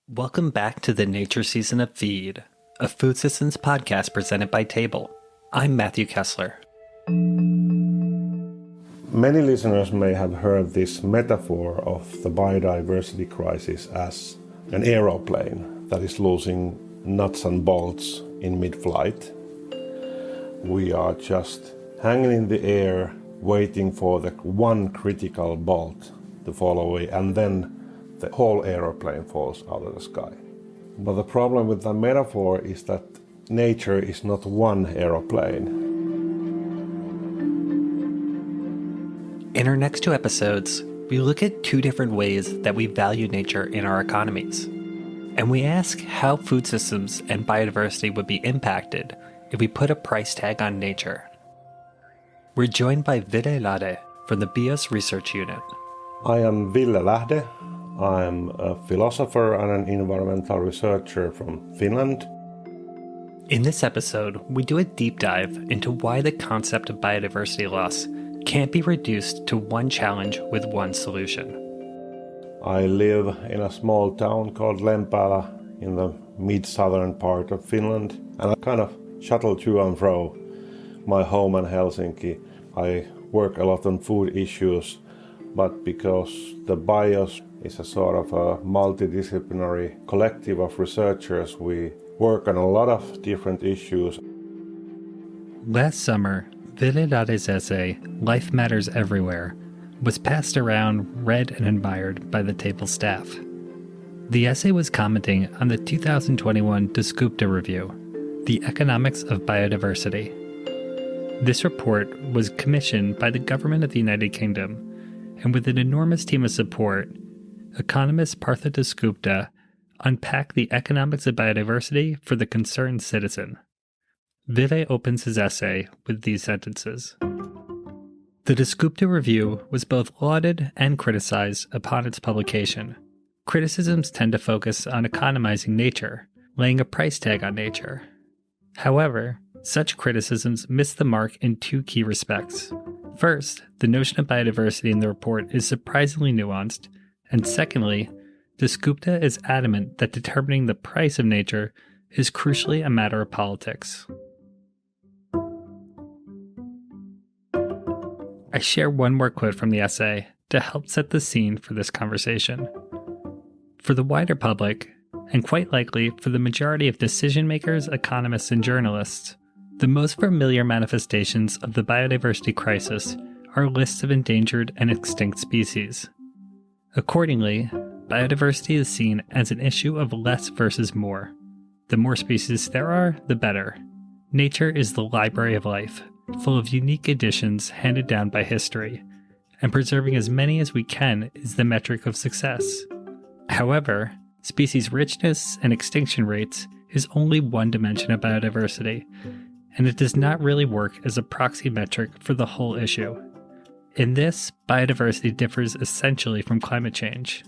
Welcome back to the Nature Season of Feed, a food systems podcast presented by Table. I'm Matthew Kessler. Many listeners may have heard this metaphor of the biodiversity crisis as an aeroplane that is losing nuts and bolts in mid-flight. We are just hanging in the air, waiting for the one critical bolt to fall away, and then the whole aeroplane falls out of the sky. But the problem with the metaphor is that nature is not one aeroplane. In our next two episodes, we look at two different ways that we value nature in our economies. And we ask how food systems and biodiversity would be impacted if we put a price tag on nature. We're joined by Ville Lähde from the BIOS Research Unit. I am Ville Lähde. I'm a philosopher and an environmental researcher from Finland. In this episode, we do a deep dive into why the concept of biodiversity loss can't be reduced to one challenge with one solution. I live in a small town called Laypeople in the mid-southern part of Finland, and I kind of shuttle to and fro my home in Helsinki. I work a lot on food issues, but because the BIOS is a sort of a multidisciplinary collective of researchers, we work on a lot of different issues. Last summer, Ville Lähde's essay, Life Matters Everywhere, was passed around, read, and admired by the Table staff. The essay was commenting on the 2021 Desculpa Review, The Economics of Biodiversity. This report was commissioned by the government of the United Kingdom, and with an enormous team of support, economist Partha Desculpa unpacked the economics of biodiversity for the concerned citizen. Ville opens his essay with these sentences. The Desculpa Review was both lauded and criticized upon its publication. Criticisms tend to focus on economizing nature, laying a price tag on nature. However, such criticisms miss the mark in two key respects. First, the notion of biodiversity in the report is surprisingly nuanced, and secondly, Desculpa is adamant that determining the price of nature is crucially a matter of politics. I share one more quote from the essay to help set the scene for this conversation. For the wider public, and quite likely for the majority of decision makers, economists, and journalists, the most familiar manifestations of the biodiversity crisis are lists of endangered and extinct species. Accordingly, biodiversity is seen as an issue of less versus more. The more species there are, the better. Nature is the library of life, full of unique additions handed down by history, and preserving as many as we can is the metric of success. However, species richness and extinction rates is only one dimension of biodiversity, and it does not really work as a proxy metric for the whole issue. In this, biodiversity differs essentially from climate change.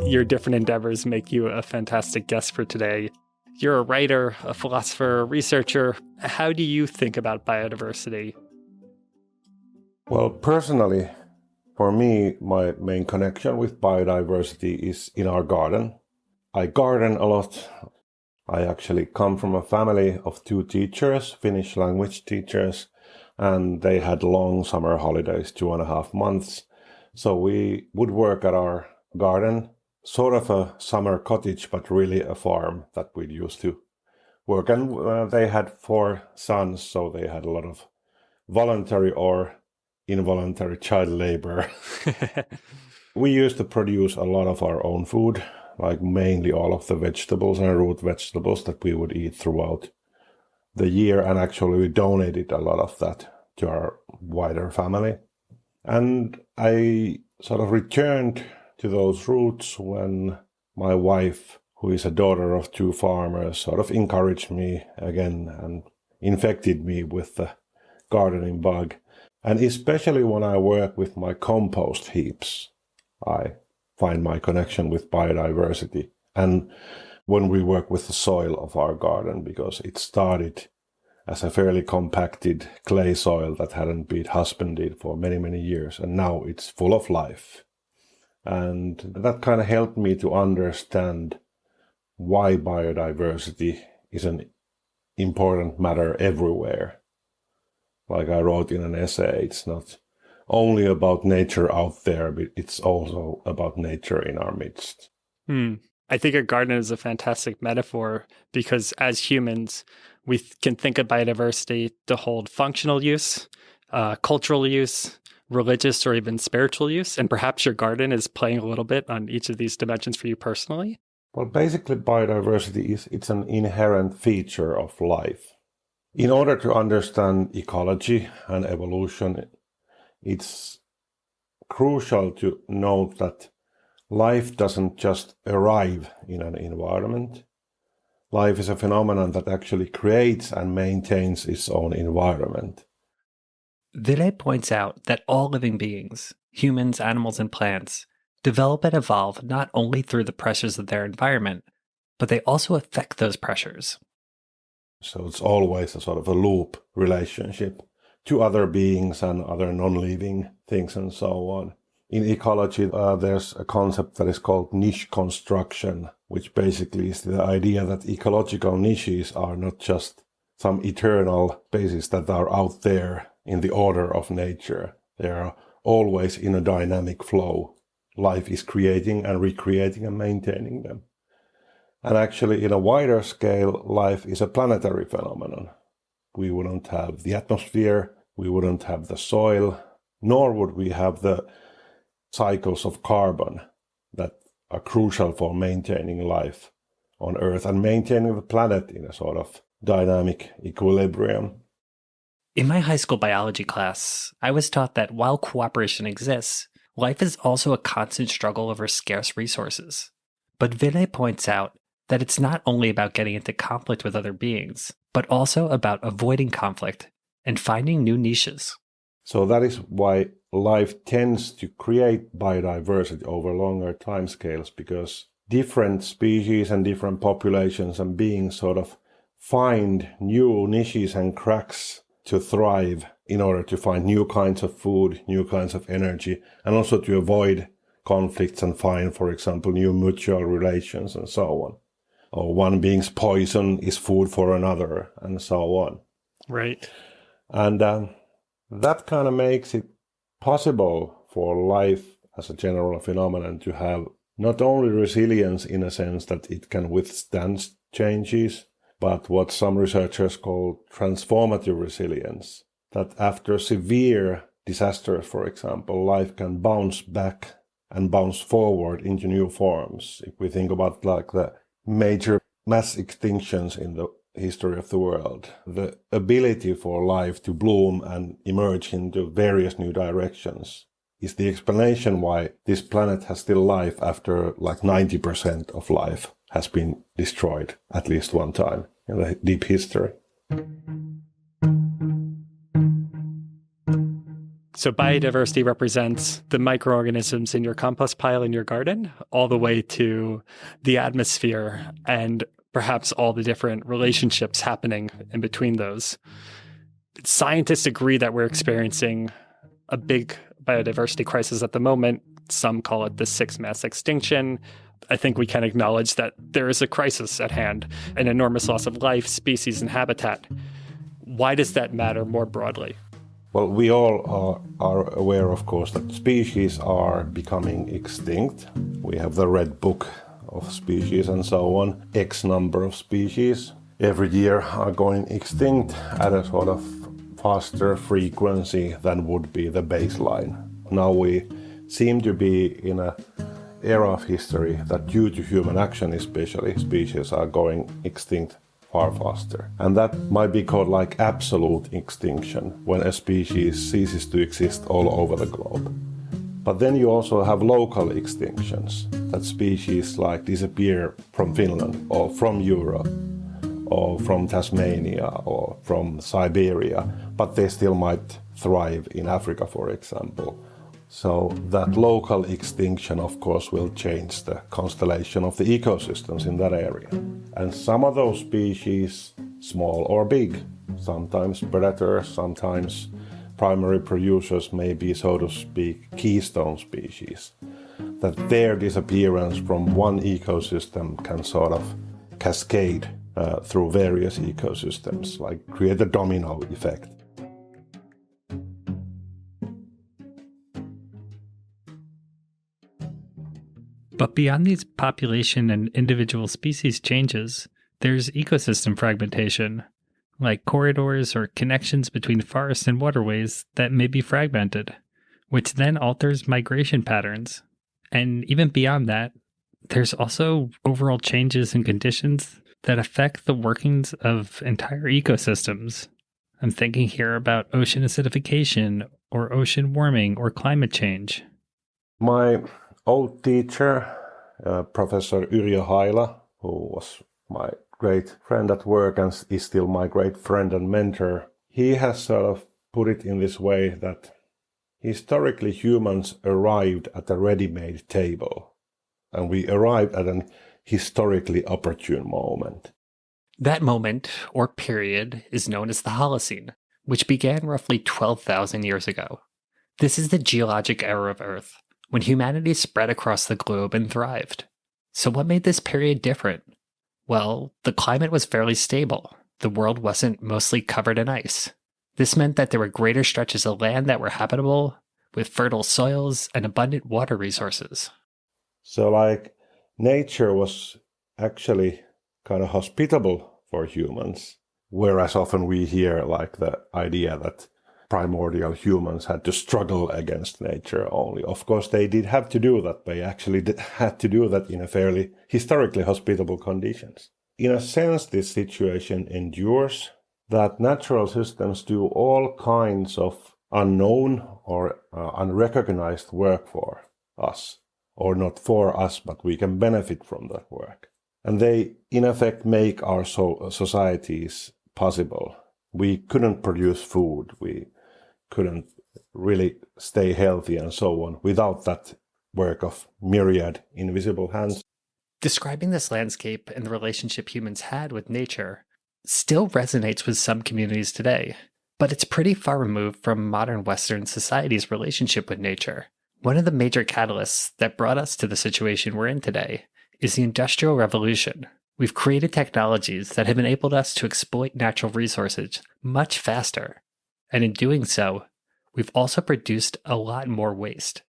Your different endeavors make you a fantastic guest for today. You're a writer, a philosopher, a researcher. How do you think about biodiversity? Well, personally, for me, my main connection with biodiversity is in our garden. I garden a lot. I actually come from a family of two teachers, Finnish language teachers, and they had long summer holidays, 2.5 months. So we would work at our garden, sort of a summer cottage, but really a farm that we used to work. And they had 4 sons, so they had a lot of voluntary or involuntary child labor. We used to produce a lot of our own food, like mainly all of the vegetables and root vegetables that we would eat throughout the year. And actually we donated a lot of that to our wider family. And I sort of returned to those roots when my wife, who is a daughter of 2 farmers, sort of encouraged me again and infected me with the gardening bug. And especially when I work with my compost heaps, I find my connection with biodiversity. And when we work with the soil of our garden, because it started as a fairly compacted clay soil that hadn't been husbanded for many, many years. And now it's full of life. And that kind of helped me to understand why biodiversity is an important matter everywhere. Like I wrote in an essay, it's not only about nature out there, but it's also about nature in our midst. I think a garden is a fantastic metaphor because as humans, we can think of biodiversity to hold functional use, cultural use, religious or even spiritual use. And perhaps your garden is playing a little bit on each of these dimensions for you personally. Well, basically biodiversity it's an inherent feature of life. In order to understand ecology and evolution, it's crucial to note that life doesn't just arrive in an environment. Life is a phenomenon that actually creates and maintains its own environment. Ville points out that all living beings, humans, animals, and plants, develop and evolve not only through the pressures of their environment, but they also affect those pressures. So it's always a sort of a loop relationship to other beings and other non-living things and so on. In ecology, there's a concept that is called niche construction, which basically is the idea that ecological niches are not just some eternal spaces that are out there in the order of nature. They are always in a dynamic flow. Life is creating and recreating and maintaining them. And actually, in a wider scale, life is a planetary phenomenon. We wouldn't have the atmosphere, we wouldn't have the soil, nor would we have the cycles of carbon that are crucial for maintaining life on Earth and maintaining the planet in a sort of dynamic equilibrium. In my high school biology class, I was taught that while cooperation exists, life is also a constant struggle over scarce resources. But Ville points out that it's not only about getting into conflict with other beings, but also about avoiding conflict and finding new niches. So that is why life tends to create biodiversity over longer timescales, because different species and different populations and beings sort of find new niches and cracks to thrive in order to find new kinds of food, new kinds of energy, and also to avoid conflicts and find, for example, new mutual relations and so on. Or one being's poison is food for another, and so on. Right. And that kind of makes it possible for life as a general phenomenon to have not only resilience in a sense that it can withstand changes, but what some researchers call transformative resilience. That after severe disasters, for example, life can bounce back and bounce forward into new forms. If we think about like the major mass extinctions in the history of the world, the ability for life to bloom and emerge into various new directions is the explanation why this planet has still life after like 90% of life has been destroyed at least one time in the deep history. So biodiversity represents the microorganisms in your compost pile in your garden, all the way to the atmosphere and perhaps all the different relationships happening in between those. Scientists agree that we're experiencing a big biodiversity crisis at the moment. Some call it the sixth mass extinction. I think we can acknowledge that there is a crisis at hand, an enormous loss of life, species, and habitat. Why does that matter more broadly? Well, we all are aware, of course, that species are becoming extinct. We have the Red Book of species and so on. X number of species every year are going extinct at a sort of faster frequency than would be the baseline. Now we seem to be in an era of history that due to human action especially, species are going extinct far faster. And that might be called like absolute extinction, when a species ceases to exist all over the globe. But then you also have local extinctions, that species like disappear from Finland or from Europe or from Tasmania or from Siberia, but they still might thrive in Africa, for example. So that local extinction, of course, will change the constellation of the ecosystems in that area. And some of those species, small or big, sometimes predators, sometimes primary producers may be, so to speak, keystone species. That their disappearance from one ecosystem can sort of cascade through various ecosystems, like create a domino effect. But beyond these population and individual species changes, there's ecosystem fragmentation, like corridors or connections between forests and waterways that may be fragmented, which then alters migration patterns. And even beyond that, there's also overall changes in conditions that affect the workings of entire ecosystems. I'm thinking here about ocean acidification or ocean warming or climate change. My old teacher, Professor Yrjö Haila, who was my great friend at work and is still my great friend and mentor, he has sort of put it in this way that historically humans arrived at a ready-made table, and we arrived at an historically opportune moment. That moment, or period, is known as the Holocene, which began roughly 12,000 years ago. This is the geologic era of Earth, when humanity spread across the globe and thrived. So what made this period different? Well, the climate was fairly stable. The world wasn't mostly covered in ice. This meant that there were greater stretches of land that were habitable, with fertile soils and abundant water resources. So nature was actually kind of hospitable for humans, whereas often we hear the idea that primordial humans had to struggle against nature only. Of course, they did have to do that. They actually had to do that in a fairly historically hospitable conditions. In a sense, this situation endures, that natural systems do all kinds of unknown or unrecognized work for us, or not for us, but we can benefit from that work. And they, in effect, make our societies possible. We couldn't produce food, we couldn't really stay healthy and so on without that work of myriad invisible hands. Describing this landscape and the relationship humans had with nature still resonates with some communities today, but it's pretty far removed from modern Western society's relationship with nature. One of the major catalysts that brought us to the situation we're in today is the Industrial Revolution. We've created technologies that have enabled us to exploit natural resources much faster, and in doing so, we've also produced a lot more waste.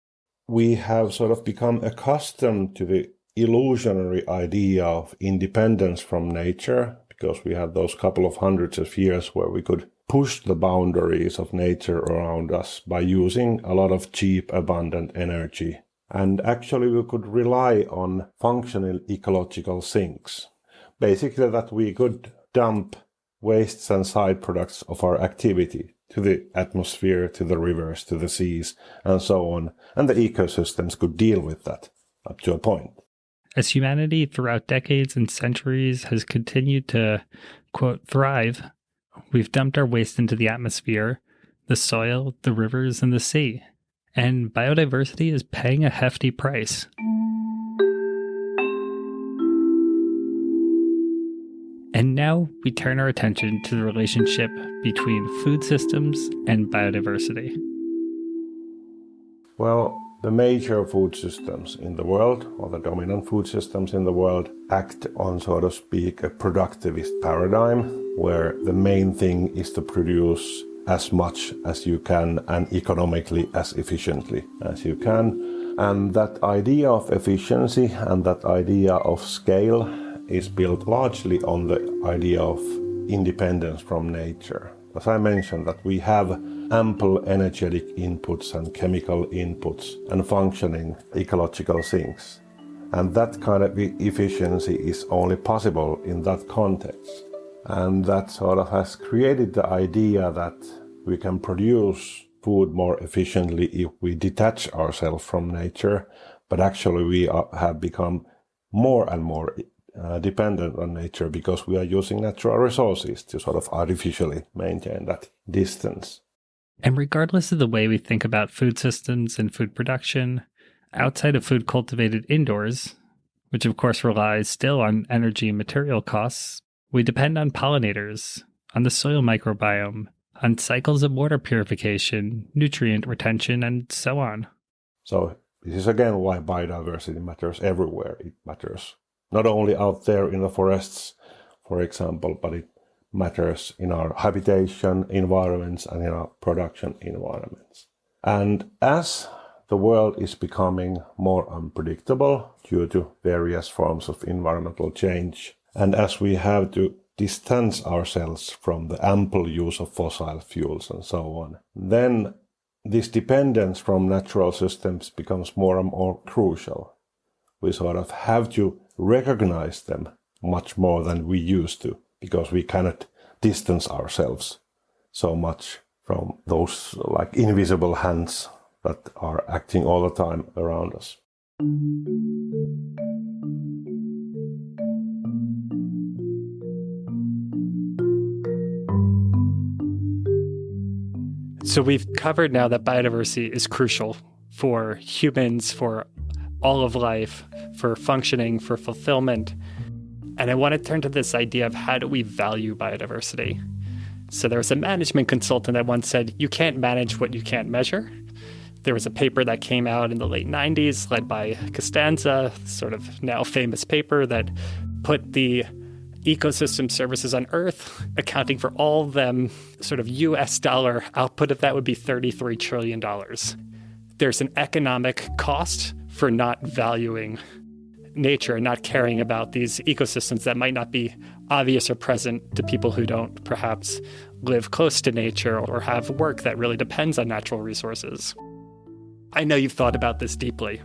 We have sort of become accustomed to the illusionary idea of independence from nature, because we had those couple of hundreds of years where we could push the boundaries of nature around us by using a lot of cheap, abundant energy. And actually we could rely on functional ecological sinks. Basically that we could dump wastes and side products of our activity to the atmosphere, to the rivers, to the seas, and so on. And the ecosystems could deal with that up to a point. As humanity throughout decades and centuries has continued to, quote, thrive, we've dumped our waste into the atmosphere, the soil, the rivers, and the sea. And biodiversity is paying a hefty price. And now we turn our attention to the relationship between food systems and biodiversity. Well, the major food systems in the world, or the dominant food systems in the world, act on, so to speak, a productivist paradigm, where the main thing is to produce as much as you can and economically as efficiently as you can. And that idea of efficiency and that idea of scale is built largely on the idea of independence from nature. As I mentioned, that we have ample energetic inputs and chemical inputs and functioning ecological sinks. And that kind of efficiency is only possible in that context. And that sort of has created the idea that we can produce food more efficiently if we detach ourselves from nature, but actually we have become more and more dependent on nature because we are using natural resources to sort of artificially maintain that distance. And regardless of the way we think about food systems and food production, outside of food cultivated indoors, which of course relies still on energy and material costs, we depend on pollinators, on the soil microbiome, on cycles of water purification, nutrient retention, and so on. So this is again why biodiversity matters everywhere. It matters not only out there in the forests, for example, but it matters in our habitation environments and in our production environments. And as the world is becoming more unpredictable due to various forms of environmental change, and as we have to distance ourselves from the ample use of fossil fuels and so on, then this dependence from natural systems becomes more and more crucial. We sort of have to recognize them much more than we used to, because we cannot distance ourselves so much from those like invisible hands that are acting all the time around us. So we've covered now that biodiversity is crucial for humans, for all of life, for functioning, for fulfillment. And I want to turn to this idea of how do we value biodiversity? So there was a management consultant that once said, you can't manage what you can't measure. There was a paper that came out in the late 90s led by Costanza, sort of now famous paper that put the ecosystem services on Earth, accounting for all of them, sort of US dollar output of that would be $33 trillion. There's an economic cost for not valuing nature and not caring about these ecosystems that might not be obvious or present to people who don't perhaps live close to nature or have work that really depends on natural resources. I know you've thought about this deeply,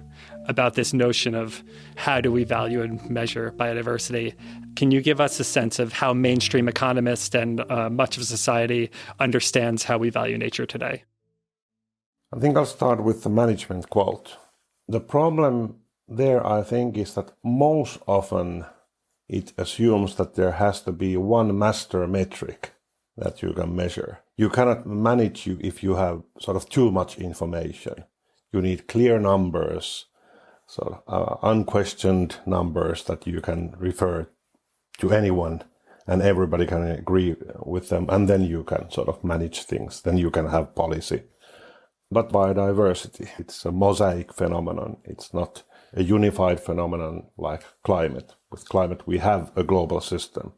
about this notion of how do we value and measure biodiversity. Can you give us a sense of how mainstream economists and much of society understands how we value nature today? I think I'll start with the management quote. The problem there, I think, is that most often it assumes that there has to be one master metric that you can measure. You cannot manage if you have sort of too much information. You need clear numbers, sort of unquestioned numbers that you can refer to anyone and everybody can agree with them, and then you can sort of manage things. Then you can have policy. But biodiversity, it's a mosaic phenomenon. It's not a unified phenomenon like climate. With climate, we have a global system.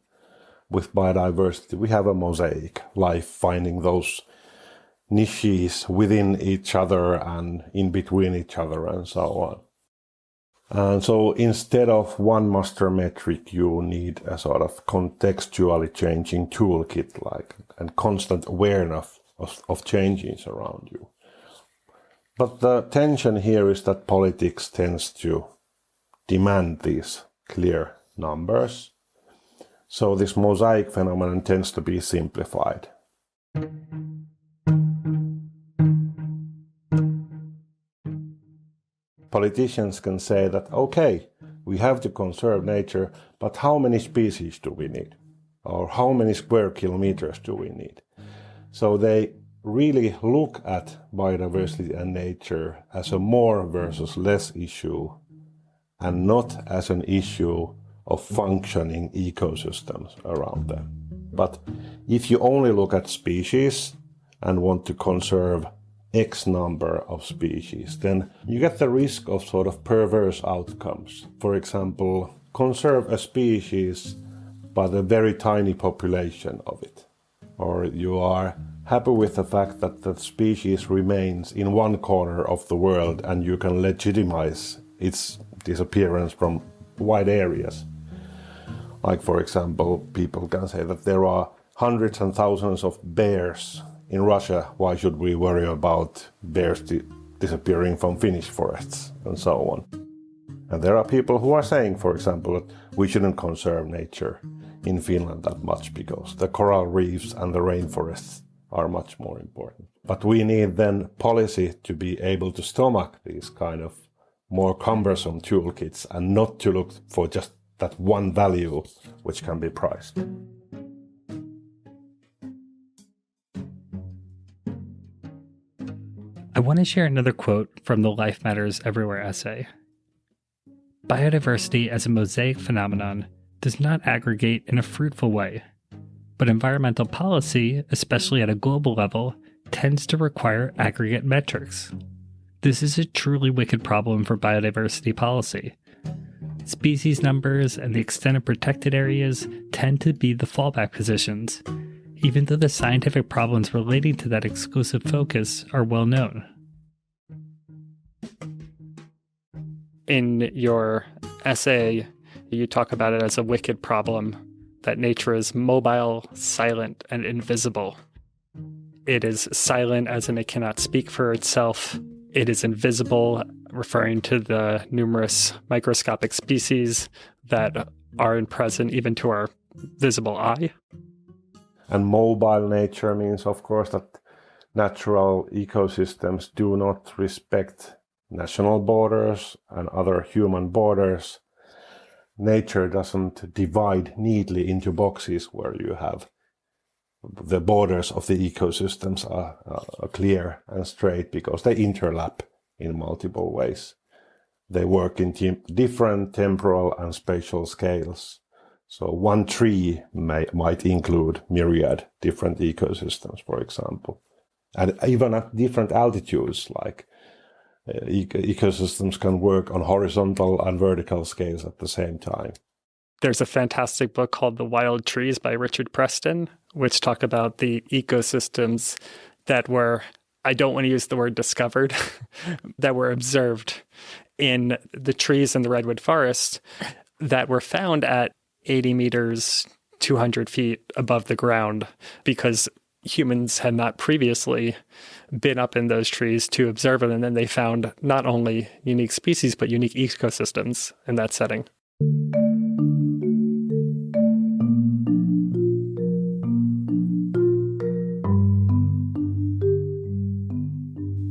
With biodiversity, we have a mosaic, life finding those niches within each other and in between each other and so on. And so instead of one master metric, you need a sort of contextually changing toolkit, and constant awareness of changes around you. But the tension here is that politics tends to demand these clear numbers. So this mosaic phenomenon tends to be simplified. Politicians can say that, okay, we have to conserve nature, but how many species do we need? Or how many square kilometers do we need? So they really look at biodiversity and nature as a more versus less issue, and not as an issue of functioning ecosystems around them. But if you only look at species and want to conserve X number of species, then you get the risk of sort of perverse outcomes. For example, conserve a species by the very tiny population of it. Or you are happy with the fact that the species remains in one corner of the world and you can legitimize its disappearance from wide areas. Like, for example, people can say that there are hundreds and thousands of bears in Russia. Why should we worry about bears disappearing from Finnish forests and so on? And there are people who are saying, for example, that we shouldn't conserve nature in Finland that much because the coral reefs and the rainforests are much more important. But we need then policy to be able to stomach these kind of more cumbersome toolkits and not to look for just that one value which can be priced. I want to share another quote from the Life Matters Everywhere essay. Biodiversity as a mosaic phenomenon does not aggregate in a fruitful way. But environmental policy, especially at a global level, tends to require aggregate metrics. This is a truly wicked problem for biodiversity policy. Species numbers and the extent of protected areas tend to be the fallback positions, even though the scientific problems relating to that exclusive focus are well known. In your essay, you talk about it as a wicked problem, that nature is mobile, silent, and invisible. It is silent as in it cannot speak for itself. It is invisible, referring to the numerous microscopic species that aren't present even to our visible eye. And mobile nature means, of course, that natural ecosystems do not respect national borders and other human borders. Nature doesn't divide neatly into boxes where you have the borders of the ecosystems are clear and straight because they interlap in multiple ways. They work in different temporal and spatial scales. So one tree might include myriad different ecosystems, for example. And even at different altitudes, like ecosystems can work on horizontal and vertical scales at the same time. There's a fantastic book called The Wild Trees by Richard Preston, which talk about the ecosystems that were, I don't want to use the word discovered, that were observed in the trees in the redwood forest that were found at 80 meters, 200 feet above the ground because humans had not previously been up in those trees to observe them. And then they found not only unique species, but unique ecosystems in that setting.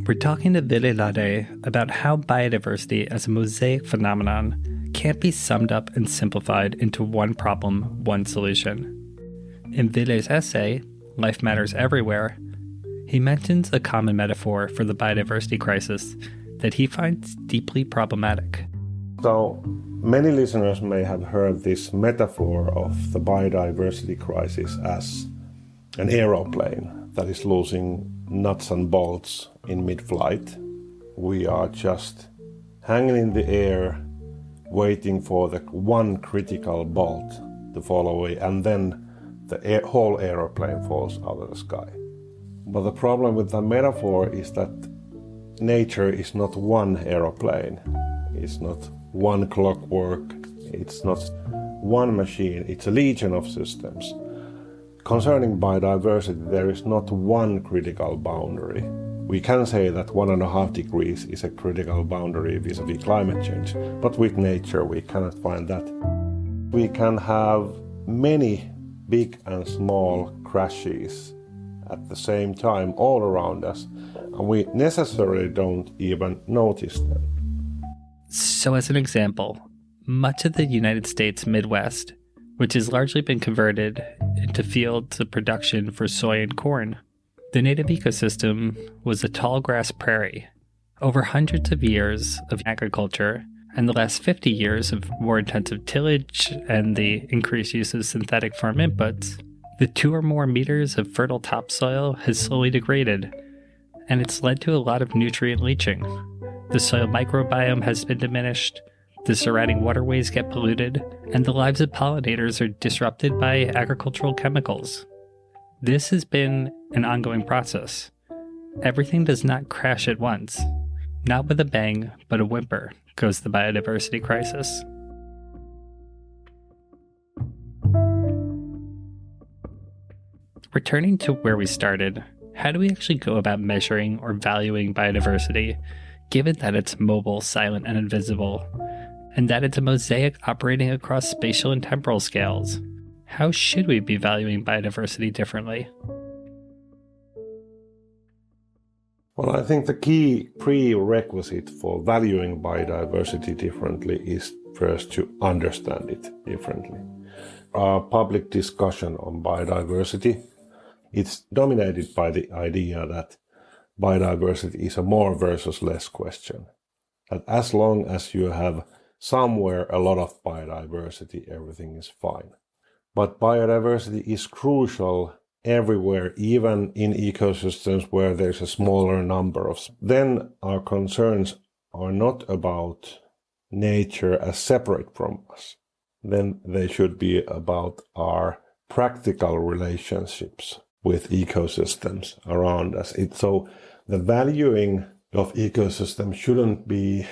We're talking to Ville Lähde about how biodiversity as a mosaic phenomenon can't be summed up and simplified into one problem, one solution. In Ville's essay, Life Matters Everywhere, he mentions a common metaphor for the biodiversity crisis that he finds deeply problematic. So, many listeners may have heard this metaphor of the biodiversity crisis as an aeroplane that is losing nuts and bolts in mid-flight. We are just hanging in the air, waiting for the one critical bolt to fall away, and then the whole aeroplane falls out of the sky. But the problem with the metaphor is that nature is not one aeroplane. It's not one clockwork. It's not one machine. It's a legion of systems. Concerning biodiversity, there is not one critical boundary. We can say that 1.5 degrees is a critical boundary vis-a-vis climate change, but with nature we cannot find that. We can have many big and small crashes at the same time all around us, and we necessarily don't even notice them. So as an example, much of the United States Midwest, which has largely been converted into fields of production for soy and corn, the native ecosystem was a tall grass prairie. Over hundreds of years of agriculture and the last 50 years of more intensive tillage and the increased use of synthetic farm inputs, the 2 or more meters of fertile topsoil has slowly degraded, and it's led to a lot of nutrient leaching. The soil microbiome has been diminished, the surrounding waterways get polluted, and the lives of pollinators are disrupted by agricultural chemicals. This has been an ongoing process. Everything does not crash at once. Not with a bang, but a whimper, goes the biodiversity crisis. Returning to where we started, how do we actually go about measuring or valuing biodiversity, given that it's mobile, silent, and invisible, and that it's a mosaic operating across spatial and temporal scales? How should we be valuing biodiversity differently? Well, I think the key prerequisite for valuing biodiversity differently is first to understand it differently. Our public discussion on biodiversity, it's dominated by the idea that biodiversity is a more versus less question. That as long as you have somewhere a lot of biodiversity, everything is fine. But biodiversity is crucial everywhere, even in ecosystems where there's a smaller number of. Then our concerns are not about nature as separate from us. Then they should be about our practical relationships with ecosystems around us. So the valuing of ecosystems shouldn't be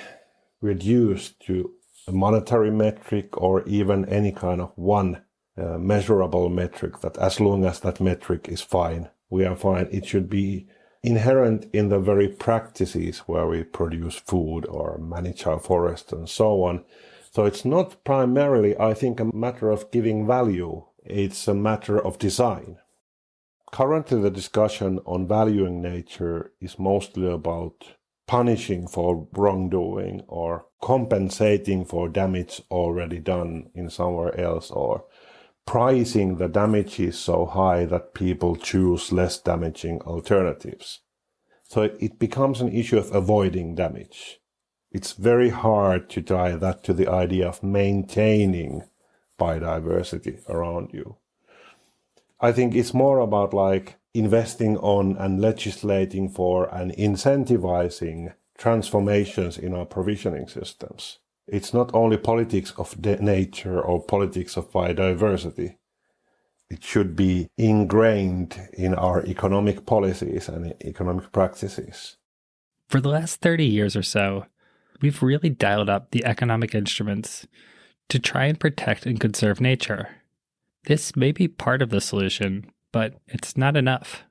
reduced to a monetary metric or even any kind of one measurable metric that as long as that metric is fine, we are fine. It should be inherent in the very practices where we produce food or manage our forest and so on. So it's not primarily, I think, a matter of giving value. It's a matter of design. Currently, the discussion on valuing nature is mostly about punishing for wrongdoing or compensating for damage already done in somewhere else, or pricing the damages so high that people choose less damaging alternatives. So it becomes an issue of avoiding damage. It's very hard to tie that to the idea of maintaining biodiversity around you. I think it's more about like investing on and legislating for and incentivizing transformations in our provisioning systems. It's not only politics of nature or politics of biodiversity. It should be ingrained in our economic policies and economic practices. For the last 30 years or so, we've really dialed up the economic instruments to try and protect and conserve nature. This may be part of the solution, but it's not enough.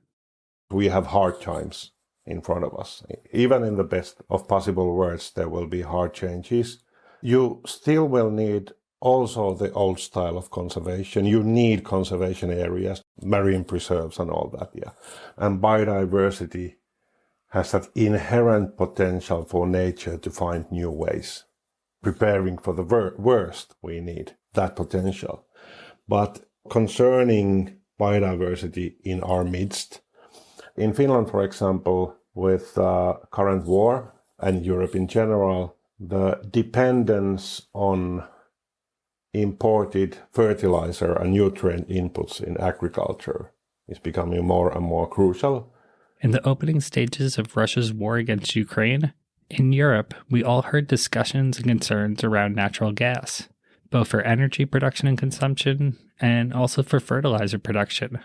We have hard times in front of us. Even in the best of possible worlds, there will be hard changes. You still will need also the old style of conservation. You need conservation areas, marine preserves and all that, yeah. And biodiversity has that inherent potential for nature to find new ways. Preparing for the worst, we need that potential. But concerning biodiversity in our midst, in Finland, for example, with current war and Europe in general, the dependence on imported fertilizer and nutrient inputs in agriculture is becoming more and more crucial. In the opening stages of Russia's war against Ukraine, in Europe, we all heard discussions and concerns around natural gas, both for energy production and consumption, and also for fertilizer production.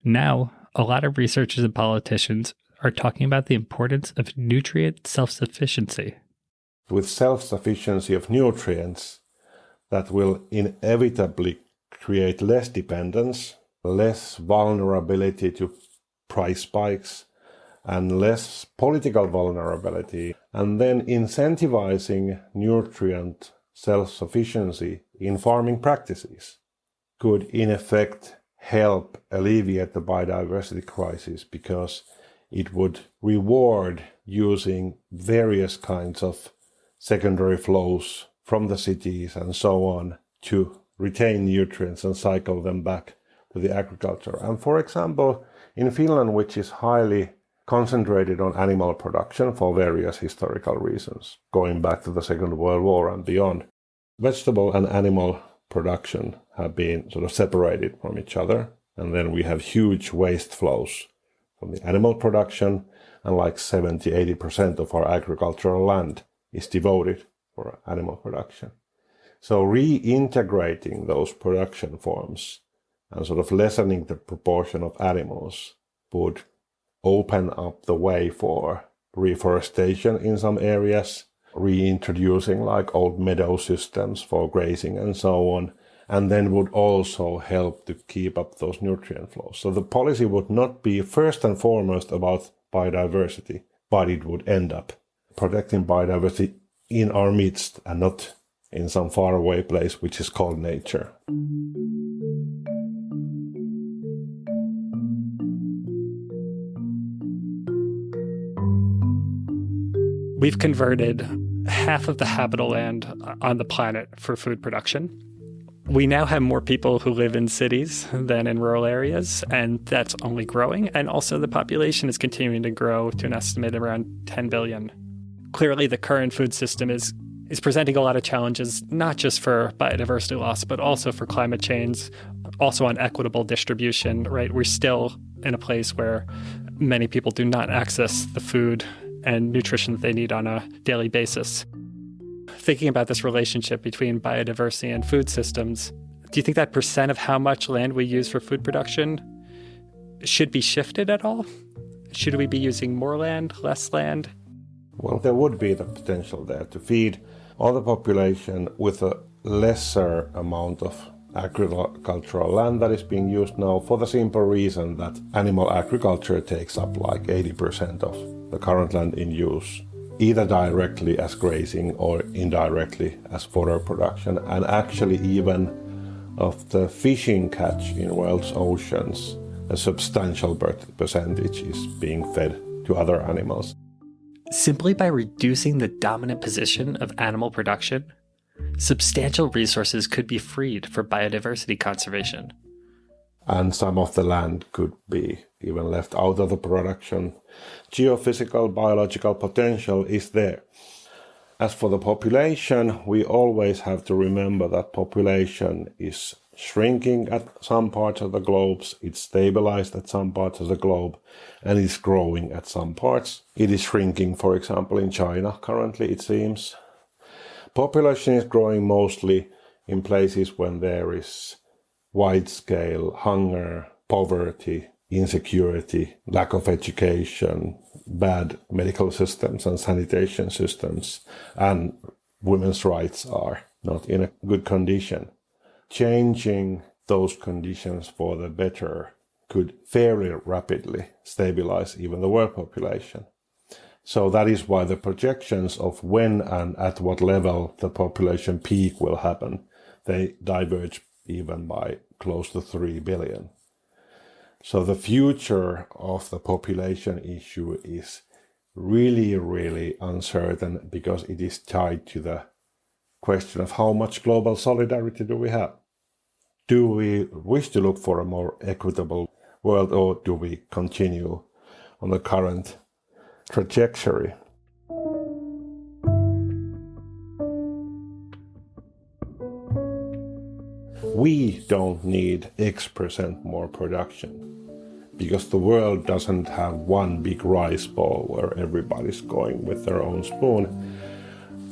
Now, a lot of researchers and politicians are talking about the importance of nutrient self-sufficiency. With self-sufficiency of nutrients, that will inevitably create less dependence, less vulnerability to price spikes, and less political vulnerability, and then incentivizing nutrient self-sufficiency in farming practices could in effect help alleviate the biodiversity crisis, because it would reward using various kinds of secondary flows from the cities and so on to retain nutrients and cycle them back to the agriculture. And for example, in Finland, which is highly concentrated on animal production for various historical reasons, going back to the Second World War and beyond, vegetable and animal production have been sort of separated from each other. And then we have huge waste flows from the animal production, and like 70-80% of our agricultural land is devoted for animal production. So reintegrating those production forms and sort of lessening the proportion of animals would open up the way for reforestation in some areas, reintroducing like old meadow systems for grazing and so on, and then would also help to keep up those nutrient flows. So the policy would not be first and foremost about biodiversity, but it would end up protecting biodiversity in our midst and not in some faraway place which is called nature. We've converted half of the habitable land on the planet for food production. We now have more people who live in cities than in rural areas, and that's only growing. And also the population is continuing to grow to an estimate around 10 billion. Clearly, the current food system is presenting a lot of challenges, not just for biodiversity loss, but also for climate change, also on equitable distribution, right? We're still in a place where many people do not access the food and nutrition that they need on a daily basis. Thinking about this relationship between biodiversity and food systems, do you think that percent of how much land we use for food production should be shifted at all? Should we be using more land, less land? Well, there would be the potential there to feed all the population with a lesser amount of agricultural land that is being used now, for the simple reason that animal agriculture takes up like 80% of the current land in use, either directly as grazing or indirectly as fodder production. And actually even of the fishing catch in world's oceans, a substantial percentage is being fed to other animals. Simply by reducing the dominant position of animal production, substantial resources could be freed for biodiversity conservation. And some of the land could be even left out of the production. Geophysical, biological potential is there. As for the population, we always have to remember that population is shrinking at some parts of the globe, it's stabilized at some parts of the globe, and it's growing at some parts. It is shrinking, for example, in China currently, it seems. Population is growing mostly in places when there is wide-scale hunger, poverty, insecurity, lack of education, bad medical systems and sanitation systems, and women's rights are not in a good condition. Changing those conditions for the better could fairly rapidly stabilize even the world population. So that is why the projections of when and at what level the population peak will happen, they diverge even by close to 3 billion. So the future of the population issue is really, really uncertain because it is tied to the question of how much global solidarity do we have? Do we wish to look for a more equitable world, or do we continue on the current trajectory? We don't need X% more production because the world doesn't have one big rice bowl where everybody's going with their own spoon.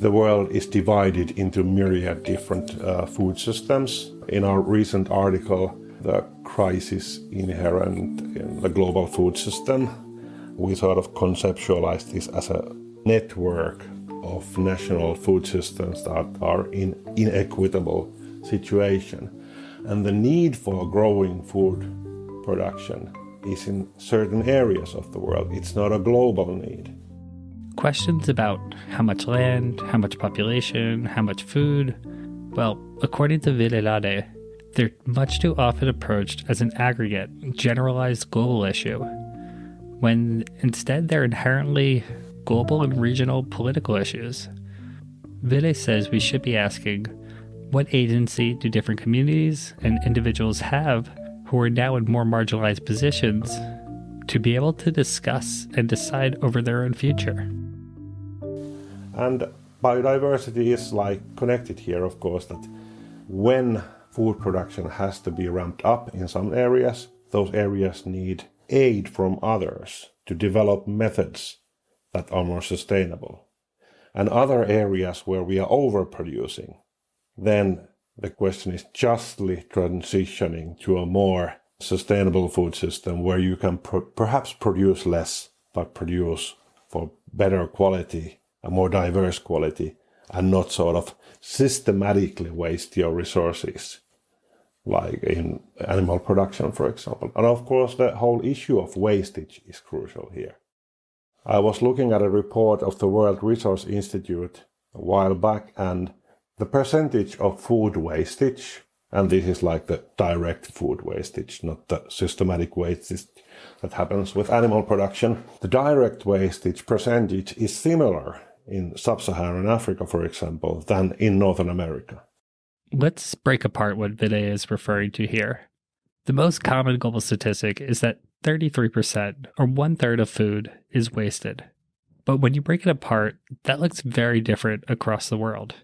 The world is divided into myriad different food systems. In our recent article, The Crisis Inherent in the Global Food System, we sort of conceptualized this as a network of national food systems that are in inequitable situation. And the need for growing food production is in certain areas of the world. It's not a global need. Questions about how much land, how much population, how much food, well, according to Ville Lähde, they're much too often approached as an aggregate, generalized global issue, when instead they're inherently global and regional political issues. Ville says we should be asking, what agency do different communities and individuals have who are now in more marginalized positions to be able to discuss and decide over their own future? And biodiversity is like connected here, of course, that when food production has to be ramped up in some areas, those areas need aid from others to develop methods that are more sustainable. And other areas where we are overproducing, then the question is justly transitioning to a more sustainable food system where you can perhaps produce less, but produce for better quality, a more diverse quality, and not sort of systematically waste your resources, like in animal production, for example. And of course, the whole issue of wastage is crucial here. I was looking at a report of the World Resource Institute a while back, and the percentage of food wastage, and this is like the direct food wastage, not the systematic wastage that happens with animal production. The direct wastage percentage is similar in sub-Saharan Africa, for example, than in Northern America. Let's break apart what Ville is referring to here. The most common global statistic is that 33%, or 1/3 of food, is wasted. But when you break it apart, that looks very different across the world.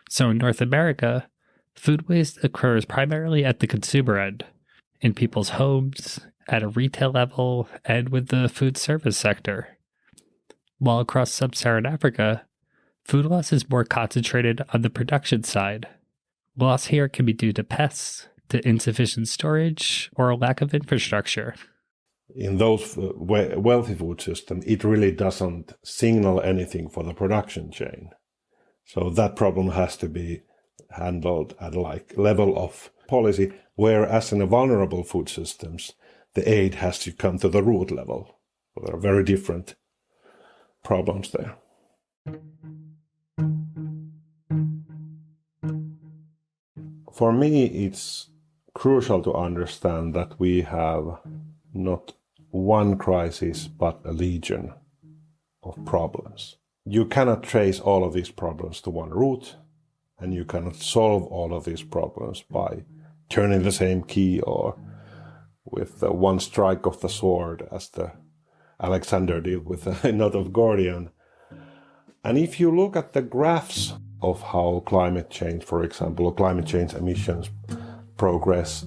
So in North America, Food waste occurs primarily at the consumer end, in people's homes, at a retail level, and with the food service sector. While across sub-Saharan Africa, food loss is more concentrated on the production side. Loss here can be due to pests, to insufficient storage, or a lack of infrastructure. In those wealthy food systems, it really doesn't signal anything for the production chain. So that problem has to be handled at level of policy, whereas in the vulnerable food systems, the aid has to come to the root level. So there are very different problems there. For me, it's crucial to understand that we have not one crisis, but a legion of problems. You cannot trace all of these problems to one root, and you cannot solve all of these problems by turning the same key or with one strike of the sword as the Alexander did with the knot of Gordian. And if you look at the graphs of how climate change, for example, climate change emissions progress,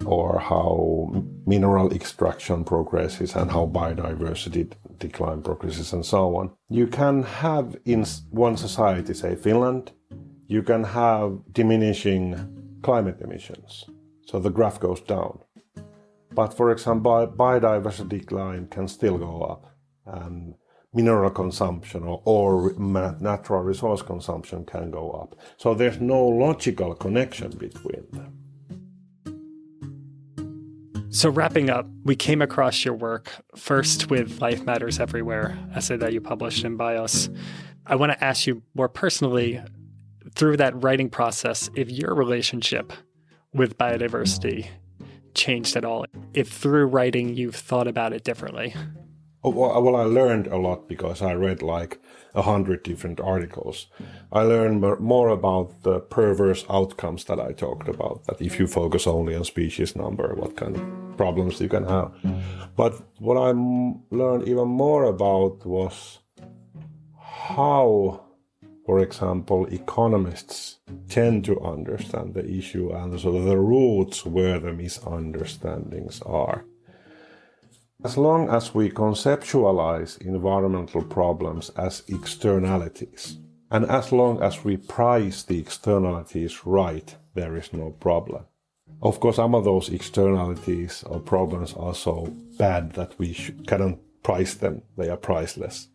or how mineral extraction progresses and how biodiversity decline progresses and so on. You can have in one society, say Finland, you can have diminishing climate emissions. So the graph goes down. But for example, biodiversity decline can still go up, and mineral consumption or natural resource consumption can go up. So there's no logical connection between them. So wrapping up, we came across your work first with Life Matters Everywhere, essay that you published in BIOS. I want to ask you more personally, through that writing process, if your relationship with biodiversity changed at all, if through writing you've thought about it differently. Well, I learned a lot because I read 100 different articles. I learned more about the perverse outcomes that I talked about, that if you focus only on species number, what kind of problems you can have. But what I learned even more about was how, for example, economists tend to understand the issue and so the roots where the misunderstandings are. As long as we conceptualize environmental problems as externalities, and as long as we price the externalities right, there is no problem. Of course, some of those externalities or problems are so bad that we cannot price them. They are priceless.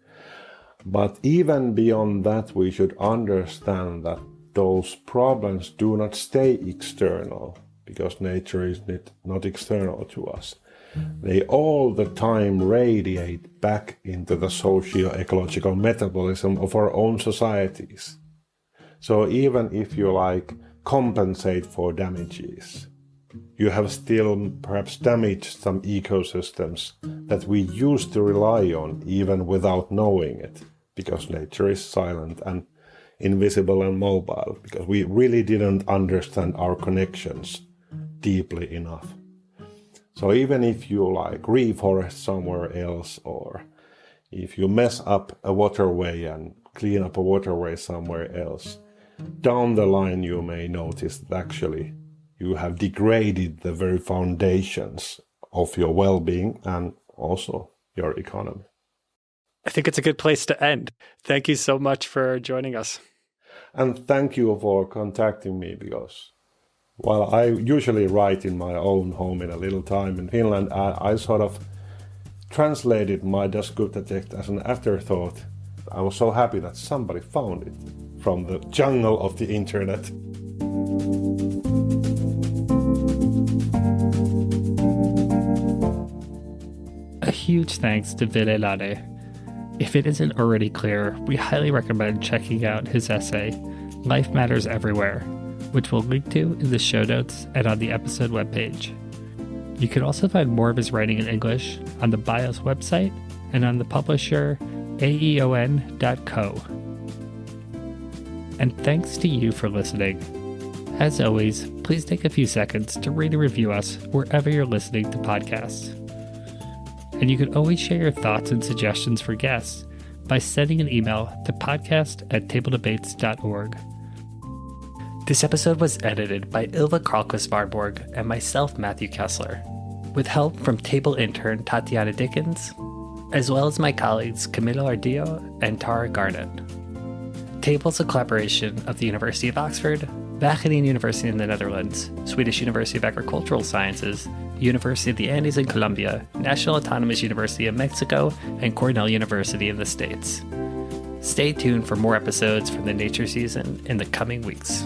But even beyond that, we should understand that those problems do not stay external, because nature is not external to us. They all the time radiate back into the socio-ecological metabolism of our own societies. So even if you compensate for damages, you have still perhaps damaged some ecosystems that we used to rely on even without knowing it, because nature is silent and invisible and mobile, because we really didn't understand our connections deeply enough. So even if you reforest somewhere else, or if you mess up a waterway and clean up a waterway somewhere else, down the line you may notice that actually you have degraded the very foundations of your well-being and also your economy. I think it's a good place to end. Thank you so much for joining us. And thank you for contacting me, because while I usually write in my own home in a little time in Finland, I sort of translated my Das gute text as an afterthought. I was so happy that somebody found it from the jungle of the internet. A huge thanks to Ville Lähde. If it isn't already clear, we highly recommend checking out his essay, Life Matters Everywhere, which we'll link to in the show notes and on the episode webpage. You can also find more of his writing in English on the BIOS website and on the publisher aeon.co. And thanks to you for listening. As always, please take a few seconds to rate and review us wherever you're listening to podcasts. And you can always share your thoughts and suggestions for guests by sending an email to podcast@tabledebates.org. This episode was edited by Ylva Karlqvist-Varborg and myself, Matthew Kessler, with help from table intern Tatiana Dickens, as well as my colleagues Camilo Ardillo and Tara Garnett. Table is a collaboration of the University of Oxford, Wageningen University in the Netherlands, Swedish University of Agricultural Sciences, University of the Andes in Colombia, National Autonomous University of Mexico, and Cornell University in the States. Stay tuned for more episodes from the nature season in the coming weeks.